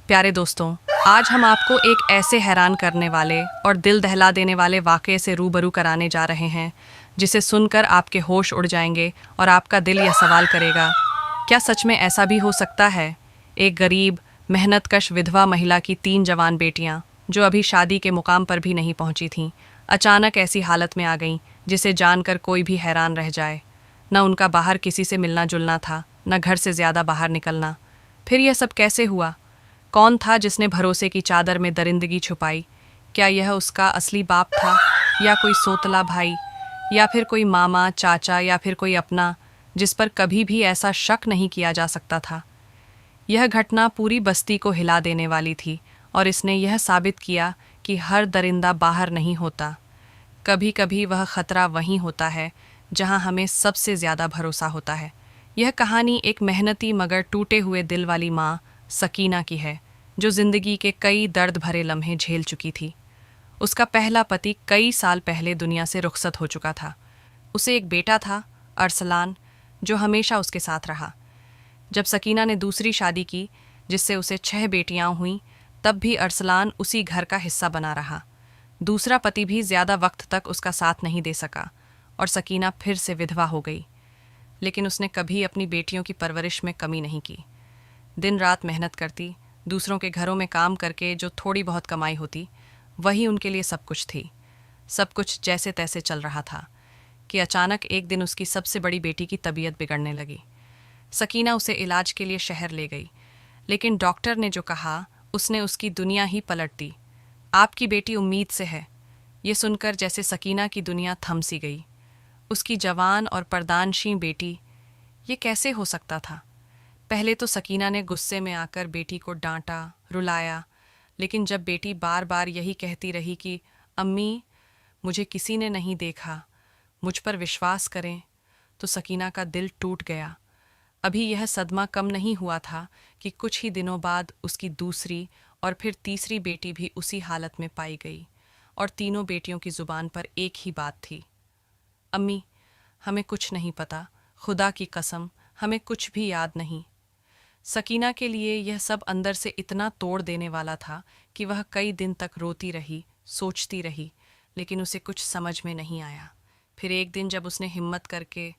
प्यारे दोस्तों, आज हम आपको एक ऐसे हैरान करने वाले और दिल दहला देने वाले वाक़ये से रूबरू कराने जा रहे हैं जिसे सुनकर आपके होश उड़ जाएंगे और आपका दिल यह सवाल करेगा, क्या सच में ऐसा भी हो सकता है। एक गरीब मेहनतकश विधवा महिला की 3 जवान बेटियां, जो अभी शादी के मुकाम पर भी नहीं पहुंची थीं, अचानक ऐसी हालत में आ गईं जिसे जानकर कोई भी हैरान रह जाए। न उनका बाहर किसी से मिलना जुलना था, न घर से ज़्यादा बाहर निकलना। फिर यह सब कैसे हुआ? कौन था जिसने भरोसे की चादर में दरिंदगी छुपाई? क्या यह उसका असली बाप था, या कोई सोतला भाई, या फिर कोई मामा, चाचा, या फिर कोई अपना जिस पर कभी भी ऐसा शक नहीं किया जा सकता था। यह घटना पूरी बस्ती को हिला देने वाली थी और इसने यह साबित किया कि हर दरिंदा बाहर नहीं होता। कभी कभी वह खतरा वहीं होता है जहां हमें सबसे ज़्यादा भरोसा होता है। यह कहानी एक मेहनती मगर टूटे हुए दिल वाली माँ सकीना की है, जो ज़िंदगी के कई दर्द भरे लम्हे झेल चुकी थी। उसका पहला पति कई साल पहले दुनिया से रुखसत हो चुका था। उसे एक बेटा था, अरसलान, जो हमेशा उसके साथ रहा। जब सकीना ने दूसरी शादी की, जिससे उसे 6 बेटियां हुईं, तब भी अरसलान उसी घर का हिस्सा बना रहा। दूसरा पति भी ज़्यादा वक्त तक उसका साथ नहीं दे सका और सकीना फिर से विधवा हो गई। लेकिन उसने कभी अपनी बेटियों की परवरिश में कमी नहीं की। दिन रात मेहनत करती, दूसरों के घरों में काम करके जो थोड़ी बहुत कमाई होती, वही उनके लिए सब कुछ थी। सब कुछ जैसे तैसे चल रहा था कि अचानक एक दिन उसकी सबसे बड़ी बेटी की तबीयत बिगड़ने लगी। सकीना उसे इलाज के लिए शहर ले गई, लेकिन डॉक्टर ने जो कहा उसने उसकी दुनिया ही पलट दी। आपकी बेटी उम्मीद से है। ये सुनकर जैसे सकीना की दुनिया थम सी गई। उसकी जवान और पर्दानशी बेटी, ये कैसे हो सकता था? पहले तो सकीना ने गुस्से में आकर बेटी को डांटा, रुलाया, लेकिन जब बेटी बार बार यही कहती रही कि अम्मी, मुझे किसी ने नहीं देखा, मुझ पर विश्वास करें, तो सकीना का दिल टूट गया। अभी यह सदमा कम नहीं हुआ था कि कुछ ही दिनों बाद उसकी दूसरी और फिर तीसरी बेटी भी उसी हालत में पाई गई और तीनों बेटियों की जुबान पर एक ही बात थी, अम्मी, हमें कुछ नहीं पता, खुदा की कसम हमें कुछ भी याद नहीं। सकीना के लिए यह सब अंदर से इतना तोड़ देने वाला था कि वह कई दिन तक रोती रही, सोचती रही, लेकिन उसे कुछ समझ में नहीं आया। फिर एक दिन जब उसने हिम्मत करके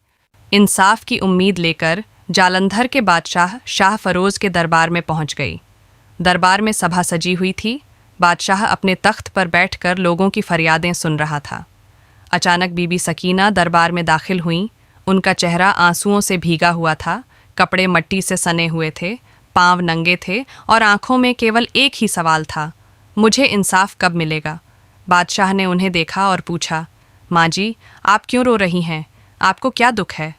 इंसाफ की उम्मीद लेकर जालंधर के बादशाह शाह फरोज के दरबार में पहुंच गई। दरबार में सभा सजी हुई थी। बादशाह अपने तख्त पर बैठकर लोगों की फरियादें सुन रहा था। अचानक बीबी सकीना दरबार में दाखिल हुईं। उनका चेहरा आंसुओं से भीगा हुआ था, कपड़े मट्टी से सने हुए थे, पांव नंगे थे और आंखों में केवल एक ही सवाल था, मुझे इंसाफ कब मिलेगा? बादशाह ने उन्हें देखा और पूछा, माँ जी, आप क्यों रो रही हैं? आपको क्या दुख है?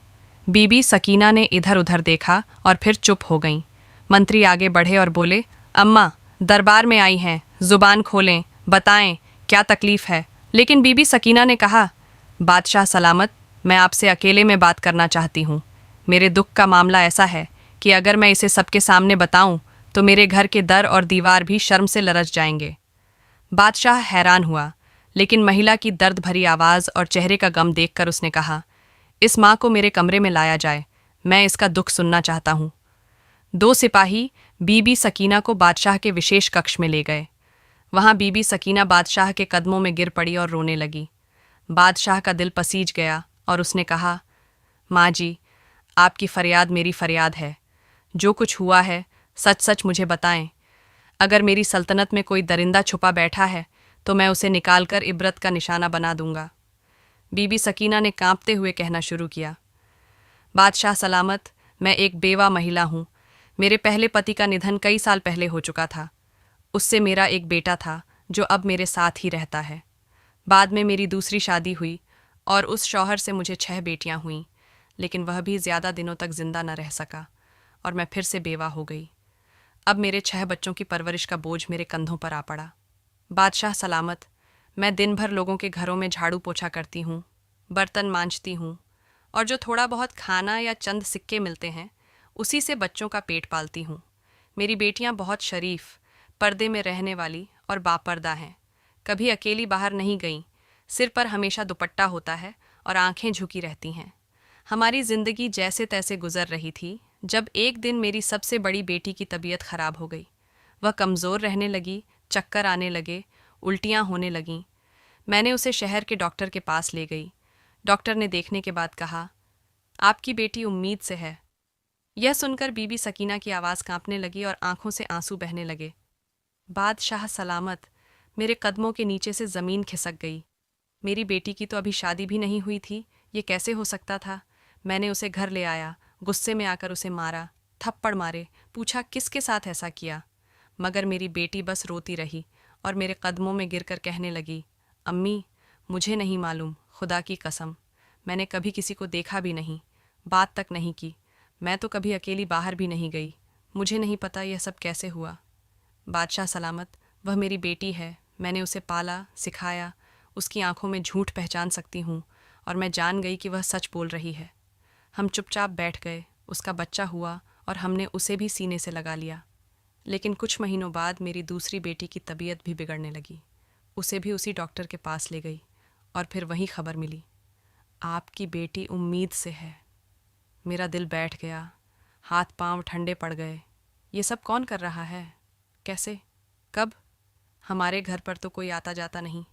बीबी सकीना ने इधर उधर देखा और फिर चुप हो गईं। मंत्री आगे बढ़े और बोले, अम्मा, दरबार में आई हैं, जुबान खोलें, बताएं क्या तकलीफ है। लेकिन बीबी सकीना ने कहा, बादशाह सलामत, मैं आपसे अकेले में बात करना चाहती हूँ। मेरे दुख का मामला ऐसा है कि अगर मैं इसे सबके सामने बताऊं तो मेरे घर के दर और दीवार भी शर्म से लरच जाएंगे। बादशाह हैरान हुआ, लेकिन महिला की दर्द भरी आवाज़ और चेहरे का गम देखकर उसने कहा, इस माँ को मेरे कमरे में लाया जाए, मैं इसका दुख सुनना चाहता हूँ। 2 सिपाही बीबी सकीना को बादशाह के विशेष कक्ष में ले गए। वहाँ बीबी सकीना बादशाह के कदमों में गिर पड़ी और रोने लगी। बादशाह का दिल पसीज गया और उसने कहा, माँ जी, आपकी फरियाद मेरी फरियाद है। जो कुछ हुआ है सच सच मुझे बताएं। अगर मेरी सल्तनत में कोई दरिंदा छुपा बैठा है तो मैं उसे निकालकर इबरत का निशाना बना दूंगा। बीबी सकीना ने कांपते हुए कहना शुरू किया, बादशाह सलामत, मैं एक बेवा महिला हूँ। मेरे पहले पति का निधन कई साल पहले हो चुका था। उससे मेरा एक बेटा था जो अब मेरे साथ ही रहता है। बाद में मेरी दूसरी शादी हुई और उस शौहर से मुझे 6 बेटियां हुईं, लेकिन वह भी ज़्यादा दिनों तक जिंदा न रह सका और मैं फिर से बेवा हो गई। अब मेरे 6 बच्चों की परवरिश का बोझ मेरे कंधों पर आ पड़ा। बादशाह सलामत, मैं दिन भर लोगों के घरों में झाड़ू पोछा करती हूँ, बर्तन मांजती हूँ और जो थोड़ा बहुत खाना या चंद सिक्के मिलते हैं उसी से बच्चों का पेट पालती हूँ। मेरी बेटियाँ बहुत शरीफ, पर्दे में रहने वाली और बापर्दा हैं। कभी अकेली बाहर नहीं गईं, सिर पर हमेशा दुपट्टा होता है और आंखें झुकी रहती हैं। हमारी जिंदगी जैसे तैसे गुजर रही थी जब एक दिन मेरी सबसे बड़ी बेटी की तबीयत खराब हो गई। वह कमज़ोर रहने लगी, चक्कर आने लगे, उल्टियाँ होने लगीं। मैंने उसे शहर के डॉक्टर के पास ले गई। डॉक्टर ने देखने के बाद कहा, आपकी बेटी उम्मीद से है। यह सुनकर बीबी सकीना की आवाज़ कांपने लगी और आंखों से आंसू बहने लगे। बादशाह सलामत, मेरे कदमों के नीचे से ज़मीन खिसक गई। मेरी बेटी की तो अभी शादी भी नहीं हुई थी, ये कैसे हो सकता था। मैंने उसे घर ले आया, गुस्से में आकर उसे मारा, थप्पड़ मारे, पूछा किसके साथ ऐसा किया। मगर मेरी बेटी बस रोती रही और मेरे कदमों में गिरकर कहने लगी, अम्मी, मुझे नहीं मालूम, खुदा की कसम, मैंने कभी किसी को देखा भी नहीं, बात तक नहीं की, मैं तो कभी अकेली बाहर भी नहीं गई, मुझे नहीं पता यह सब कैसे हुआ। बादशाह सलामत, वह मेरी बेटी है, मैंने उसे पाला, सिखाया, उसकी आंखों में झूठ पहचान सकती हूँ और मैं जान गई कि वह सच बोल रही है। हम चुपचाप बैठ गए, उसका बच्चा हुआ और हमने उसे भी सीने से लगा लिया। लेकिन कुछ महीनों बाद मेरी दूसरी बेटी की तबीयत भी बिगड़ने लगी। उसे भी उसी डॉक्टर के पास ले गई और फिर वही खबर मिली, आपकी बेटी उम्मीद से है। मेरा दिल बैठ गया, हाथ पांव ठंडे पड़ गए। ये सब कौन कर रहा है? कैसे? कब? हमारे घर पर तो कोई आता जाता नहीं,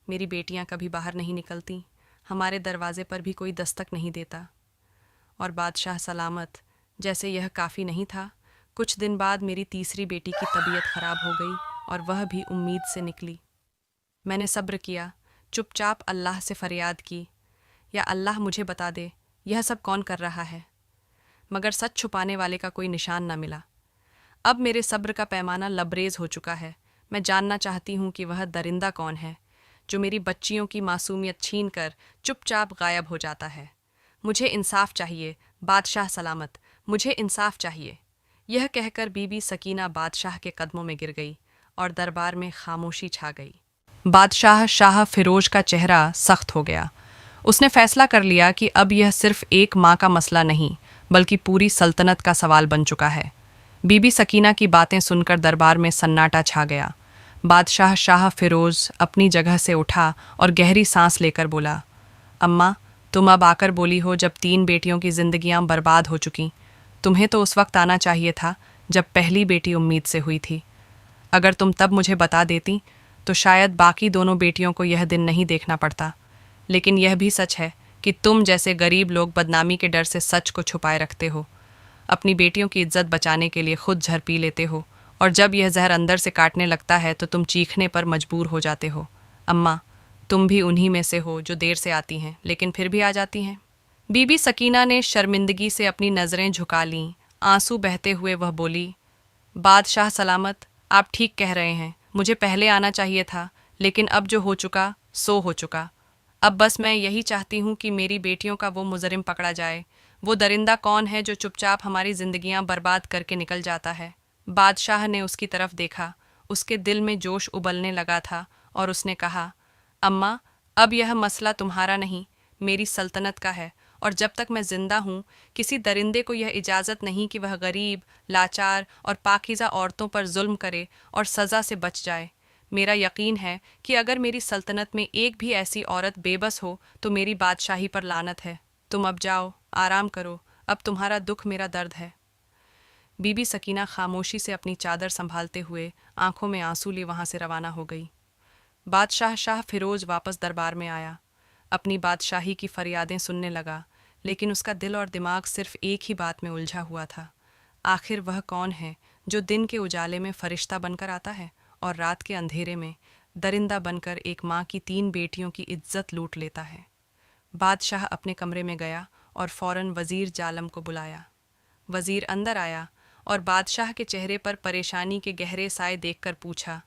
मेरी बेटियां कभी बाहर नहीं निकलती, हमारे दरवाजे पर भी कोई दस्तक नहीं देता। और बादशाह सलामत, जैसे यह काफ़ी नहीं था, कुछ दिन बाद मेरी तीसरी बेटी की तबीयत खराब हो गई और वह भी उम्मीद से निकली। मैंने सब्र किया, चुपचाप अल्लाह से फरियाद की, या अल्लाह मुझे बता दे यह सब कौन कर रहा है। मगर सच छुपाने वाले का कोई निशान न मिला। अब मेरे सब्र का पैमाना लबरेज हो चुका है। मैं जानना चाहती हूँ कि वह दरिंदा कौन है जो मेरी बच्चियों की मासूमियत छीन कर चुपचाप गायब हो जाता है। मुझे इंसाफ चाहिए, बादशाह सलामत, मुझे इंसाफ चाहिए। यह कहकर बीबी सकीना बादशाह के कदमों में गिर गई और दरबार में खामोशी छा गई। बादशाह शाह फिरोज का चेहरा सख्त हो गया। उसने फैसला कर लिया कि अब यह सिर्फ एक माँ का मसला नहीं, बल्कि पूरी सल्तनत का सवाल बन चुका है। बीबी सकीना की बातें सुनकर दरबार में सन्नाटा छा गया। बादशाह शाह फिरोज अपनी जगह से उठा और गहरी सांस लेकर बोला, अम्मा, तुम अब आकर बोली हो जब 3 बेटियों की जिंदगियां बर्बाद हो चुकीं। तुम्हें तो उस वक्त आना चाहिए था जब पहली बेटी उम्मीद से हुई थी। अगर तुम तब मुझे बता देती तो शायद बाकी दोनों बेटियों को यह दिन नहीं देखना पड़ता। लेकिन यह भी सच है कि तुम जैसे गरीब लोग बदनामी के डर से सच को छुपाए रखते हो, अपनी बेटियों की इज्जत बचाने के लिए खुद जहर पी लेते हो, और जब यह जहर अंदर से काटने लगता है तो तुम चीखने पर मजबूर हो जाते हो। अम्मा, तुम भी उन्हीं में से हो जो देर से आती हैं लेकिन फिर भी आ जाती हैं। बीबी सकीना ने शर्मिंदगी से अपनी नज़रें झुका लीं। आंसू बहते हुए वह बोली, बादशाह सलामत, आप ठीक कह रहे हैं, मुझे पहले आना चाहिए था, लेकिन अब जो हो चुका सो हो चुका। अब बस मैं यही चाहती हूँ कि मेरी बेटियों का वो मुजरिम पकड़ा जाए। वो दरिंदा कौन है जो चुपचाप हमारी जिंदगियां बर्बाद करके निकल जाता है। बादशाह ने उसकी तरफ देखा, उसके दिल में जोश उबलने लगा था और उसने कहा, अम्मा, अब यह मसला तुम्हारा नहीं, मेरी सल्तनत का है, और जब तक मैं जिंदा हूँ किसी दरिंदे को यह इजाज़त नहीं कि वह गरीब, लाचार और पाकीज़ा औरतों पर जुल्म करे और सज़ा से बच जाए। मेरा यकीन है कि अगर मेरी सल्तनत में एक भी ऐसी औरत बेबस हो तो मेरी बादशाही पर लानत है। तुम अब जाओ, आराम करो, अब तुम्हारा दुख मेरा दर्द है। बीबी सकीना खामोशी से अपनी चादर संभालते हुए आंखों में आंसू लिए वहां से रवाना हो गई। बादशाह शाह फिरोज वापस दरबार में आया, अपनी बादशाही की फरियादें सुनने लगा, लेकिन उसका दिल और दिमाग सिर्फ एक ही बात में उलझा हुआ था। आखिर वह कौन है जो दिन के उजाले में फरिश्ता बनकर आता है और रात के अंधेरे में दरिंदा बनकर एक माँ की 3 बेटियों की इज्जत लूट लेता है। बादशाह अपने कमरे में गया और फौरन वज़ीर जालम को बुलाया। वज़ीर अंदर आया और बादशाह के चेहरे पर परेशानी के गहरे साए देखकर पूछा,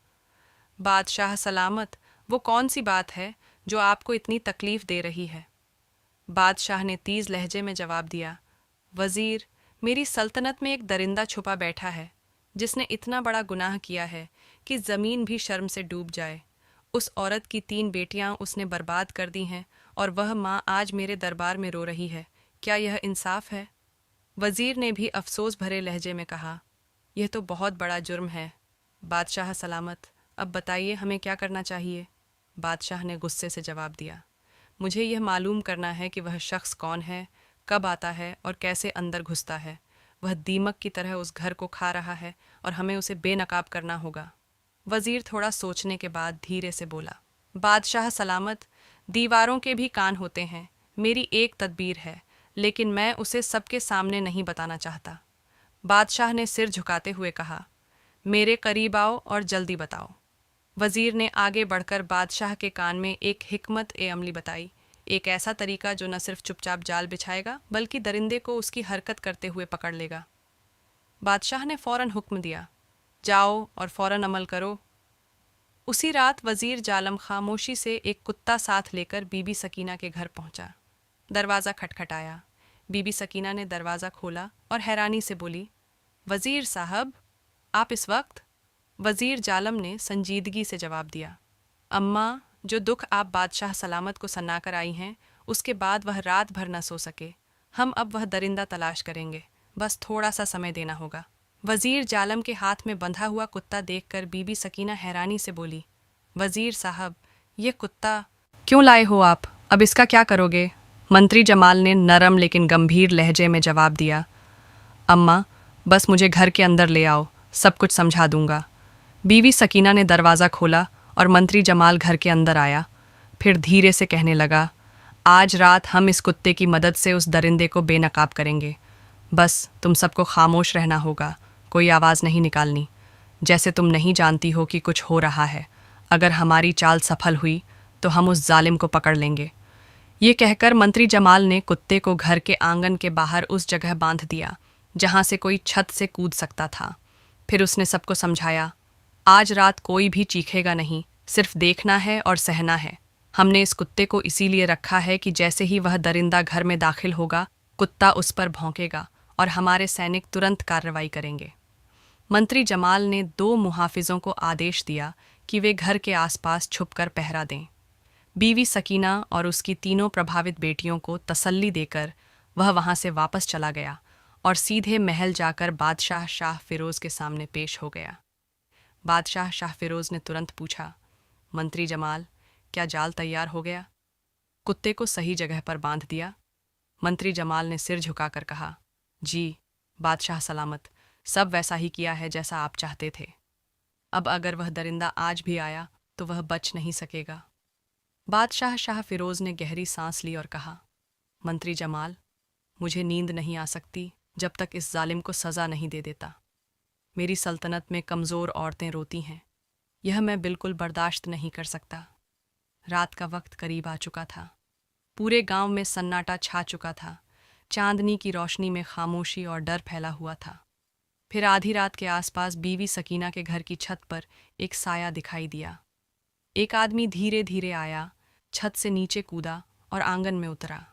बादशाह सलामत, वो कौन सी बात है जो आपको इतनी तकलीफ़ दे रही है? बादशाह ने तेज़ लहजे में जवाब दिया, वज़ीर, मेरी सल्तनत में एक दरिंदा छुपा बैठा है जिसने इतना बड़ा गुनाह किया है कि ज़मीन भी शर्म से डूब जाए। उस औरत की 3 बेटियां उसने बर्बाद कर दी हैं और वह माँ आज मेरे दरबार में रो रही है। क्या यह इंसाफ है? वज़ीर ने भी अफसोस भरे लहजे में कहा, यह तो बहुत बड़ा जुर्म है। बादशाह सलामत, अब बताइए हमें क्या करना चाहिए? बादशाह ने गुस्से से जवाब दिया, मुझे यह मालूम करना है कि वह शख्स कौन है, कब आता है और कैसे अंदर घुसता है। वह दीमक की तरह उस घर को खा रहा है और हमें उसे बेनकाब करना होगा। वजीर थोड़ा सोचने के बाद धीरे से बोला, बादशाह सलामत, दीवारों के भी कान होते हैं। मेरी एक तदबीर है, लेकिन मैं उसे सबके सामने नहीं बताना चाहता। बादशाह ने सिर झुकाते हुए कहा, मेरे करीब आओ और जल्दी बताओ। वजीर ने आगे बढ़कर बादशाह के कान में एक हिकमत ए अमली बताई, एक ऐसा तरीका जो न सिर्फ चुपचाप जाल बिछाएगा बल्कि दरिंदे को उसकी हरकत करते हुए पकड़ लेगा। बादशाह ने फौरन हुक्म दिया, जाओ और फौरन अमल करो। उसी रात वजीर जालम खामोशी से एक कुत्ता साथ लेकर बीबी सकीना के घर पहुंचा। दरवाज़ा खटखटाया। बीबी सकीना ने दरवाज़ा खोला और हैरानी से बोली, वजीर साहब, आप इस वक्त? वजीर जालम ने संजीदगी से जवाब दिया, अम्मा, जो दुख आप बादशाह सलामत को सन्नाकर आई हैं, उसके बाद वह रात भर न सो सके। हम अब वह दरिंदा तलाश करेंगे, बस थोड़ा सा समय देना होगा। वजीर जालम के हाथ में बंधा हुआ कुत्ता देखकर बीबी सकीना हैरानी से बोली, वजीर साहब, ये कुत्ता क्यों लाए हो आप? अब इसका क्या करोगे? मंत्री जमाल ने नरम लेकिन गंभीर लहजे में जवाब दिया, अम्मा, बस मुझे घर के अंदर ले आओ, सब कुछ समझा दूंगा। बीवी सकीना ने दरवाज़ा खोला और मंत्री जमाल घर के अंदर आया। फिर धीरे से कहने लगा, आज रात हम इस कुत्ते की मदद से उस दरिंदे को बेनकाब करेंगे। बस तुम सबको खामोश रहना होगा, कोई आवाज़ नहीं निकालनी, जैसे तुम नहीं जानती हो कि कुछ हो रहा है। अगर हमारी चाल सफल हुई तो हम उस जालिम को पकड़ लेंगे। ये कहकर मंत्री जमाल ने कुत्ते को घर के आंगन के बाहर उस जगह बांध दिया जहाँ से कोई छत से कूद सकता था। फिर उसने सबको समझाया, आज रात कोई भी चीखेगा नहीं, सिर्फ देखना है और सहना है। हमने इस कुत्ते को इसीलिए रखा है कि जैसे ही वह दरिंदा घर में दाखिल होगा, कुत्ता उस पर भौंकेगा और हमारे सैनिक तुरंत कार्रवाई करेंगे। मंत्री जमाल ने 2 मुहाफिजों को आदेश दिया कि वे घर के आसपास छुपकर पहरा दें। बीवी सकीना और उसकी 3 प्रभावित बेटियों को तसल्ली देकर वह वहां से वापस चला गया और सीधे महल जाकर बादशाह शाह फिरोज के सामने पेश हो गया। बादशाह शाह फिरोज ने तुरंत पूछा, मंत्री जमाल, क्या जाल तैयार हो गया? कुत्ते को सही जगह पर बांध दिया? मंत्री जमाल ने सिर झुकाकर कहा, जी बादशाह सलामत, सब वैसा ही किया है जैसा आप चाहते थे। अब अगर वह दरिंदा आज भी आया तो वह बच नहीं सकेगा। बादशाह शाह फिरोज ने गहरी सांस ली और कहा, मंत्री जमाल, मुझे नींद नहीं आ सकती जब तक इस जालिम को सज़ा नहीं दे देता। मेरी सल्तनत में कमज़ोर औरतें रोती हैं, यह मैं बिल्कुल बर्दाश्त नहीं कर सकता। रात का वक्त करीब आ चुका था। पूरे गांव में सन्नाटा छा चुका था। चांदनी की रोशनी में खामोशी और डर फैला हुआ था। फिर आधी रात के आसपास बीवी सकीना के घर की छत पर एक साया दिखाई दिया। एक आदमी धीरे धीरे आया, छत से नीचे कूदा और आंगन में उतरा,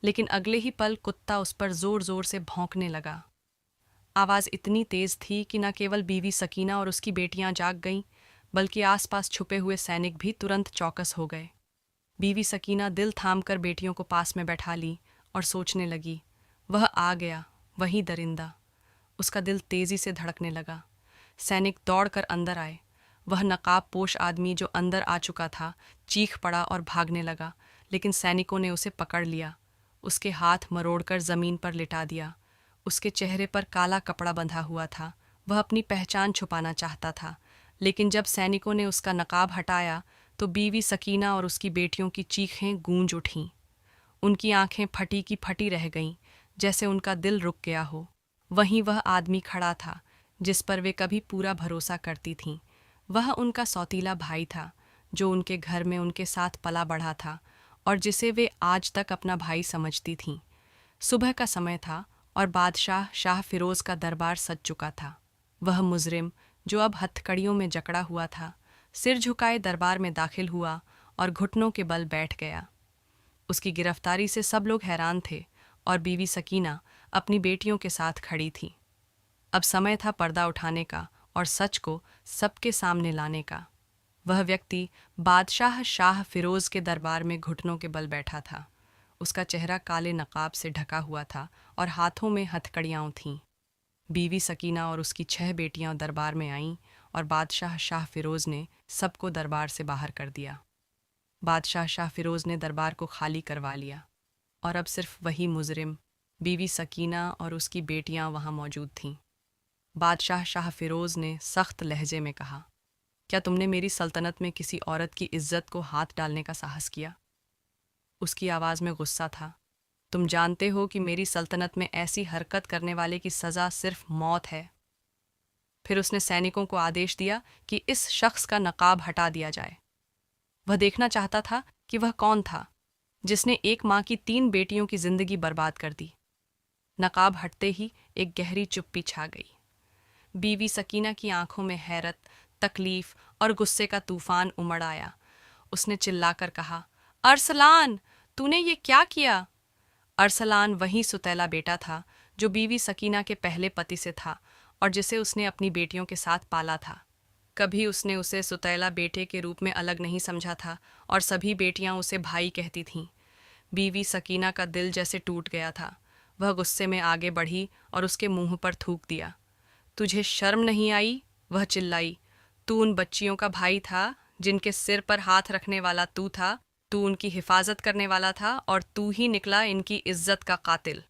लेकिन अगले ही पल कुत्ता उस पर जोर जोर से भौंकने लगा। आवाज़ इतनी तेज थी कि न केवल बीवी सकीना और उसकी बेटियां जाग गईं, बल्कि आसपास छुपे हुए सैनिक भी तुरंत चौकस हो गए। बीवी सकीना दिल थामकर बेटियों को पास में बैठा ली और सोचने लगी, वह आ गया, वही दरिंदा। उसका दिल तेजी से धड़कने लगा। सैनिक दौड़कर अंदर आए। वह नकाब पोश आदमी जो अंदर आ चुका था चीख पड़ा और भागने लगा, लेकिन सैनिकों ने उसे पकड़ लिया। उसके हाथ मरोड़कर ज़मीन पर लिटा दिया। उसके चेहरे पर काला कपड़ा बंधा हुआ था। वह अपनी पहचान छुपाना चाहता था, लेकिन जब सैनिकों ने उसका नकाब हटाया तो बीवी सकीना और उसकी बेटियों की चीखें गूंज उठीं। उनकी आंखें फटी की फटी रह गईं, जैसे उनका दिल रुक गया हो। वहीं वह आदमी खड़ा था जिस पर वे कभी पूरा भरोसा करती थीं। वह उनका सौतीला भाई था, जो उनके घर में उनके साथ पला बढ़ा था और जिसे वे आज तक अपना भाई समझती थीं। सुबह का समय था और बादशाह शाह फिरोज का दरबार सज चुका था। वह मुजरिम, जो अब हथकड़ियों में जकड़ा हुआ था, सिर झुकाए दरबार में दाखिल हुआ और घुटनों के बल बैठ गया। उसकी गिरफ्तारी से सब लोग हैरान थे और बीवी सकीना अपनी बेटियों के साथ खड़ी थी। अब समय था पर्दा उठाने का और सच को सबके सामने लाने का। वह व्यक्ति बादशाह शाह फिरोज के दरबार में घुटनों के बल बैठा था। उसका चेहरा काले नकाब से ढका हुआ था और हाथों में हथकड़ियाँ थीं। बीवी सकीना और उसकी 6 बेटियां दरबार में आईं और बादशाह शाह फिरोज ने सबको दरबार से बाहर कर दिया। बादशाह शाह फिरोज ने दरबार को खाली करवा लिया और अब सिर्फ वही मुजरिम बीवी सकीना और उसकी बेटियां वहां मौजूद थीं। बादशाह शाह फिरोज़ ने सख्त लहजे में कहा, क्या तुमने मेरी सल्तनत में किसी औरत की इज्जत को हाथ डालने का साहस किया? उसकी आवाज़ में गुस्सा था। तुम जानते हो कि मेरी सल्तनत में ऐसी हरकत करने वाले की सज़ा सिर्फ मौत है। फिर उसने सैनिकों को आदेश दिया कि इस शख्स का नकाब हटा दिया जाए। वह देखना चाहता था कि वह कौन था जिसने एक माँ की 3 बेटियों की जिंदगी बर्बाद कर दी। नकाब हटते ही एक गहरी चुप्पी छा गई। बीवी सकीना की आंखों में हैरत, तकलीफ और गुस्से का तूफान उमड़ आया। उसने चिल्लाकर कहा, अरसलान, तूने ये क्या किया? अरसलान वही सुतैला बेटा था जो बीवी सकीना के पहले पति से था और जिसे उसने अपनी बेटियों के साथ पाला था। कभी उसने उसे सुतैला बेटे के रूप में अलग नहीं समझा था और सभी बेटियां उसे भाई कहती थीं। बीवी सकीना का दिल जैसे टूट गया था। वह गुस्से में आगे बढ़ी और उसके मुंह पर थूक दिया। तुझे शर्म नहीं आई? वह चिल्लाई। तू उन बच्चियों का भाई था जिनके सिर पर हाथ रखने वाला तू था। तू उनकी हिफाजत करने वाला था और तू ही निकला इनकी इज्जत का कातिल।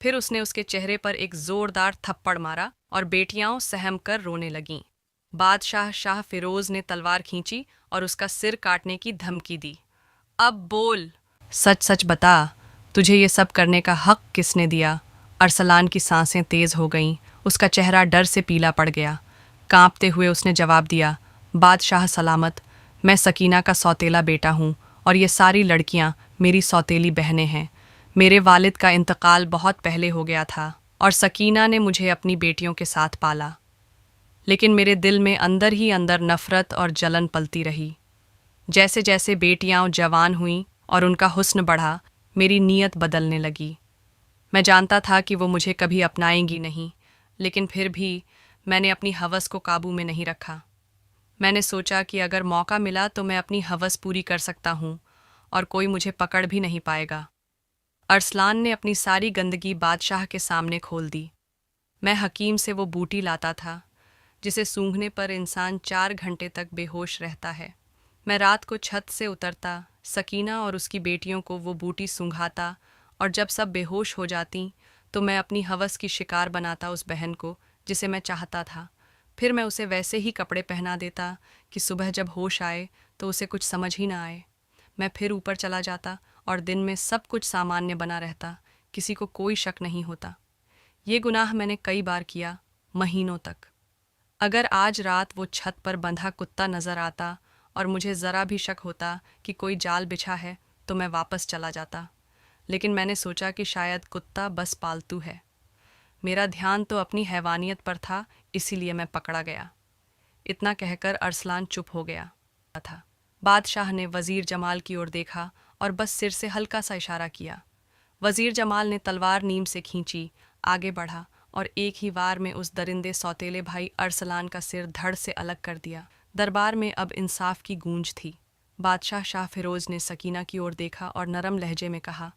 फिर उसने उसके चेहरे पर एक जोरदार थप्पड़ मारा और बेटियां सहम कर रोने लगीं। बादशाह शाह फिरोज ने तलवार खींची और उसका सिर काटने की धमकी दी। अब बोल, सच सच बता, तुझे ये सब करने का हक किसने दिया? अरसलान की सांसें तेज हो गईं। उसका चेहरा डर से पीला पड़ गया। कांपते हुए उसने जवाब दिया, बादशाह सलामत, मैं सकीना का सौतेला बेटा हूँ और ये सारी लड़कियाँ मेरी सौतेली बहनें हैं। मेरे वालिद का इंतकाल बहुत पहले हो गया था और सकीना ने मुझे अपनी बेटियों के साथ पाला। लेकिन मेरे दिल में अंदर ही अंदर नफ़रत और जलन पलती रही। जैसे जैसे बेटियां जवान हुईं और उनका हुस्न बढ़ा, मेरी नीयत बदलने लगी। मैं जानता था कि वो मुझे कभी अपनाएंगी नहीं, लेकिन फिर भी मैंने अपनी हवस को काबू में नहीं रखा। मैंने सोचा कि अगर मौका मिला तो मैं अपनी हवस पूरी कर सकता हूँ और कोई मुझे पकड़ भी नहीं पाएगा। अरसलान ने अपनी सारी गंदगी बादशाह के सामने खोल दी। मैं हकीम से वो बूटी लाता था जिसे सूंघने पर इंसान 4 घंटे तक बेहोश रहता है। मैं रात को छत से उतरता, सकीना और उसकी बेटियों को वो बूटी सूंघाता और जब सब बेहोश हो जाती तो मैं अपनी हवस की शिकार बनाता उस बहन को जिसे मैं चाहता था। फिर मैं उसे वैसे ही कपड़े पहना देता कि सुबह जब होश आए तो उसे कुछ समझ ही ना आए। मैं फिर ऊपर चला जाता और दिन में सब कुछ सामान्य बना रहता, किसी को कोई शक नहीं होता। ये गुनाह मैंने कई बार किया, महीनों तक। अगर आज रात वो छत पर बंधा कुत्ता नजर आता और मुझे ज़रा भी शक होता कि कोई जाल बिछा है तो मैं वापस चला जाता। लेकिन मैंने सोचा कि शायद कुत्ता बस पालतू है। मेरा ध्यान तो अपनी हैवानियत पर था, इसीलिए मैं पकड़ा गया। इतना कहकर अरसलान चुप हो गया था। बादशाह ने वज़ीर जमाल की ओर देखा और बस सिर से हल्का सा इशारा किया। वज़ीर जमाल ने तलवार नीम से खींची, आगे बढ़ा और एक ही वार में उस दरिंदे सौतेले भाई अरसलान का सिर धड़ से अलग कर दिया। दरबार में अब इंसाफ की गूंज थी। बादशाह शाह फिरोज ने सकीना की ओर देखा और नरम लहजे में कहा,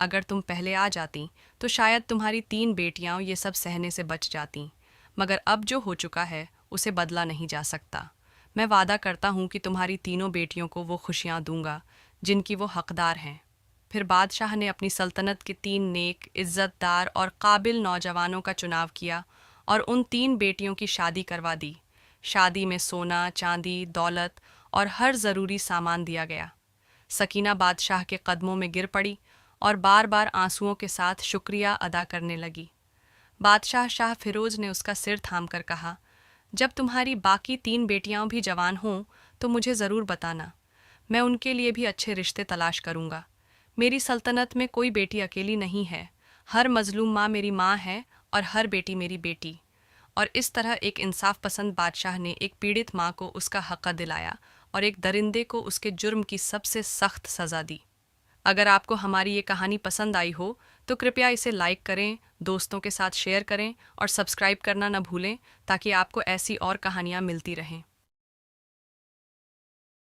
अगर तुम पहले आ जाती तो शायद तुम्हारी 3 बेटियां ये सब सहने से बच जातीं, मगर अब जो हो चुका है उसे बदला नहीं जा सकता। मैं वादा करता हूँ कि तुम्हारी तीनों बेटियों को वो खुशियाँ दूंगा जिनकी वो हकदार हैं। फिर बादशाह ने अपनी सल्तनत के 3 नेक, इज़्ज़तदार और काबिल नौजवानों का चुनाव किया और उन 3 बेटियों की शादी करवा दी। शादी में सोना, चांदी, दौलत और हर ज़रूरी सामान दिया गया। सकीना बादशाह के कदमों में गिर पड़ी और बार बार आंसुओं के साथ शुक्रिया अदा करने लगी। बादशाह शाह फिरोज ने उसका सिर थामकर कहा, जब तुम्हारी बाकी 3 बेटियां भी जवान हों तो मुझे ज़रूर बताना। मैं उनके लिए भी अच्छे रिश्ते तलाश करूँगा। मेरी सल्तनत में कोई बेटी अकेली नहीं है। हर मजलूम माँ मेरी माँ है और हर बेटी मेरी बेटी। और इस तरह एक इंसाफ पसंद बादशाह ने एक पीड़ित माँ को उसका हक़ दिलाया और एक दरिंदे को उसके जुर्म की सबसे सख्त सज़ा दी। अगर आपको हमारी ये कहानी पसंद आई हो तो कृपया इसे लाइक करें, दोस्तों के साथ शेयर करें और सब्सक्राइब करना न भूलें ताकि आपको ऐसी और कहानियाँ मिलती रहें।